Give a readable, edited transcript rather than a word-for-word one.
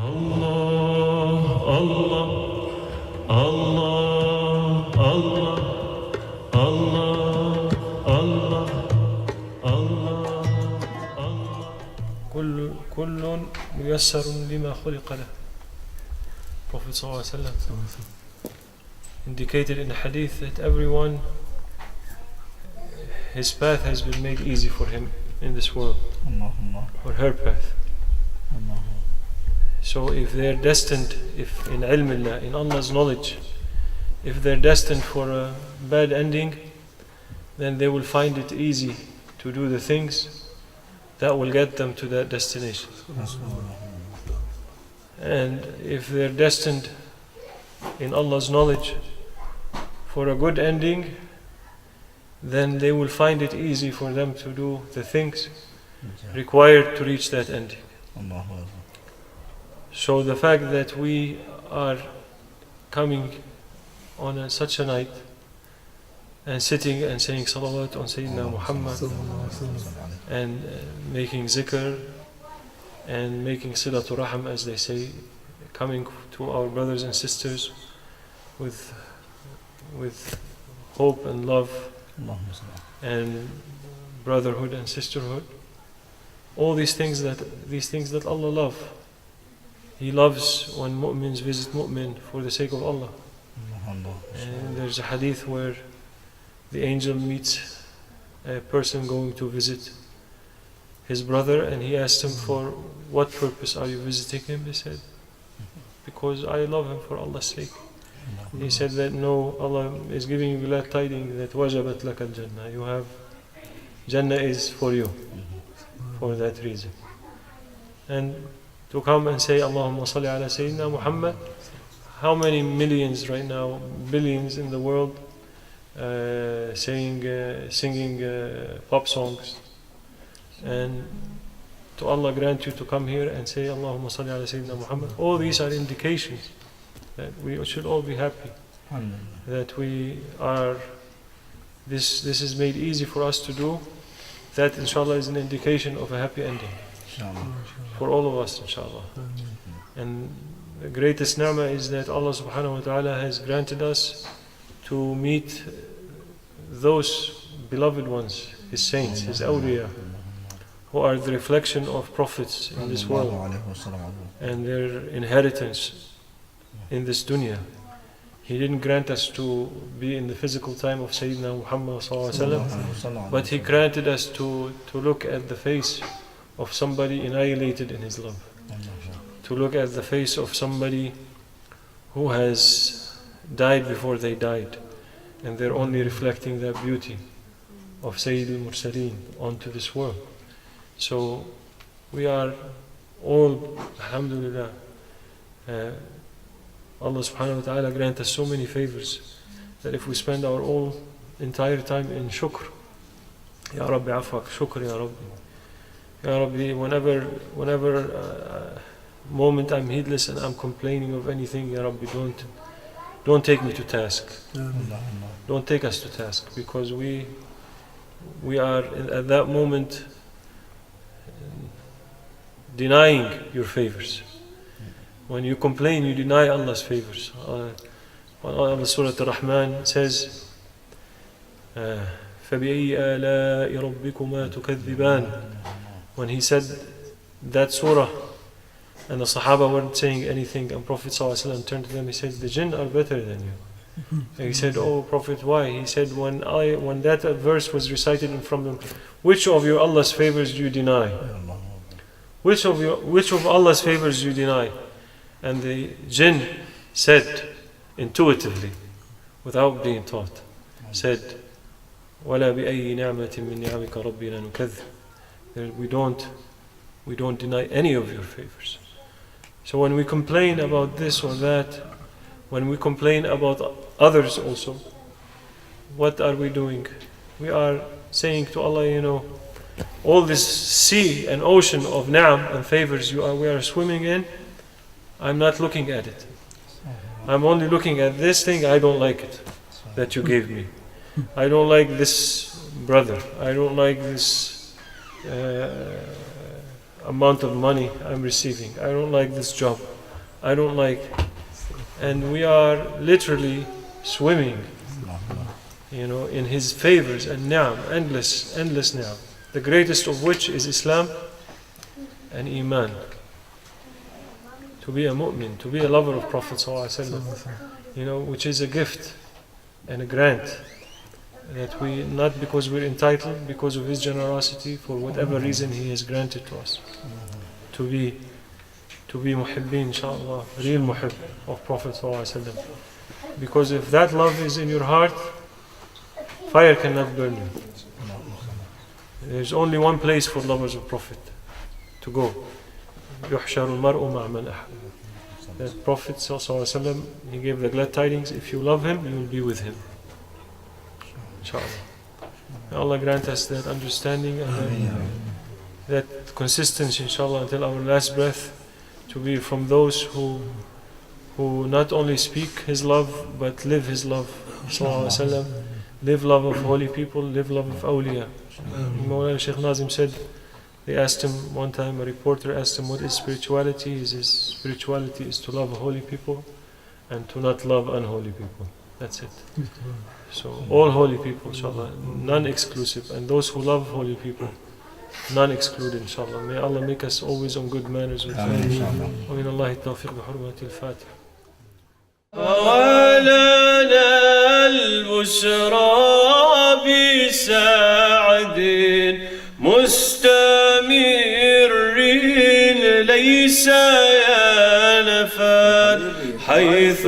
Allah, Allah, Allah, Allah, Allah, Allah, Allah, Allah. كل ميسر لما خلق له. Prophet ﷺ indicated in a hadith that everyone, his path has been made easy for him in this world, or her path. So if they're destined, if in ilmillah, in Allah's knowledge, if they're destined for a bad ending, then they will find it easy to do the things that will get them to that destination. And if they're destined in Allah's knowledge for a good ending, then they will find it easy for them to do the things required to reach that ending. So the fact that we are coming on such a night and sitting and saying salawat on Sayyidina Muhammad and making zikr and making silatul rahim, as they say, coming to our brothers and sisters with hope and love and brotherhood and sisterhood, all these things that Allah loves. He loves when mu'mins visit mu'min for the sake of Allah. And there's a hadith where the angel meets a person going to visit his brother, and he asked him, for what purpose are you visiting him? He said, because I love him for Allah's sake. He said that no, Allah is giving you glad tidings that wajabat laka al-jannah. You have, Jannah is for you, for that reason. And to come and say Allahumma salli ala Sayyidina Muhammad, how many millions right now, billions in the world, singing pop songs, and to Allah grant you to come here and say Allahumma salli ala Sayyidina Muhammad. All these are indications that we should all be happy, that we are, this is made easy for us to do. That inshallah is an indication of a happy ending for all of us, inshallah. And the greatest ni'mah is that Allah subhanahu wa ta'ala has granted us to meet those beloved ones, His saints, His Awliya, who are the reflection of prophets in this world and their inheritance in this dunya. He didn't grant us to be in the physical time of Sayyidina Muhammad sallallahu alaihi wasallam, but He granted us to look at the face of somebody annihilated in His love, to look at the face of somebody who has died before they died, and they're only reflecting that beauty of Sayyid al-Mursaleen onto this world. So we are all, alhamdulillah, Allah subhanahu wa ta'ala grant us so many favors that if we spend our whole entire time in shukr, Ya Rabbi afak, shukr Ya Rabbi, Ya Rabbi, whenever moment I'm heedless and I'm complaining of anything, Ya Rabbi, don't take me to task. Don't take us to task, because we are at that moment denying your favors. When you complain, you deny Allah's favors. Allah Surah Ar-Rahman says, فَبِأَيِّ آلَاءِ رَبِّكُمَا تُكَذِّبَانِ. When he said that surah, and the Sahaba weren't saying anything, and Prophet ﷺ turned to them, he said, the jinn are better than you. And he said, oh Prophet, why? He said, when that verse was recited in front of them, which of your Allah's favors do you deny? Which of Allah's favors do you deny? And the jinn said intuitively, without being taught, said, وَلَا بِأَيِّ نِعْمَةٍ مِّن نِعَمِكَ رَبِّنَا نُكَذِّبُ. We don't deny any of your favors. So when we complain about this or that, when we complain about others also, what are we doing? We are saying to Allah, all this sea and ocean of ni'am and favors we are swimming in, I'm not looking at it. I'm only looking at this thing, I don't like it, that you gave me. I don't like this brother. I don't like this amount of money I'm receiving. I don't like this job. I don't like. And we are literally swimming, in His favors and ni'am, endless ni'am. The greatest of which is Islam and Iman. To be a mu'min, to be a lover of Prophet ﷺ, which is a gift and a grant that we, not because we're entitled, because of His generosity, for whatever reason He has granted to us. To be muhibbin, inshallah, real muhib of Prophet ﷺ. Because if that love is in your heart, fire cannot burn you. There's only one place for lovers of Prophet to go. يُحْشَرُ الْمَرْءُ مَعْ مَنْ أَحْبَ. That Prophet ﷺ, he gave the glad tidings, if you love him, you will be with him. Inshallah. May Allah grant us that understanding and that consistency, inshallah, until our last breath, to be from those who not only speak His love, but live His love. ﷺ. Live love of holy people, live love of awliya. Mawlana Shaykh Nazim said, they asked him one time, a reporter asked him, what is spirituality? He says, spirituality is to love holy people and to not love unholy people. That's it. So all holy people, inshallah, none exclusive, and those who love holy people, none excluded, inshallah. May Allah make us always on good manners with them. ومن الله التوفيق بحرمة الفاتحة. ولنا البشرى بسعد مستمر ليس ينفد حيث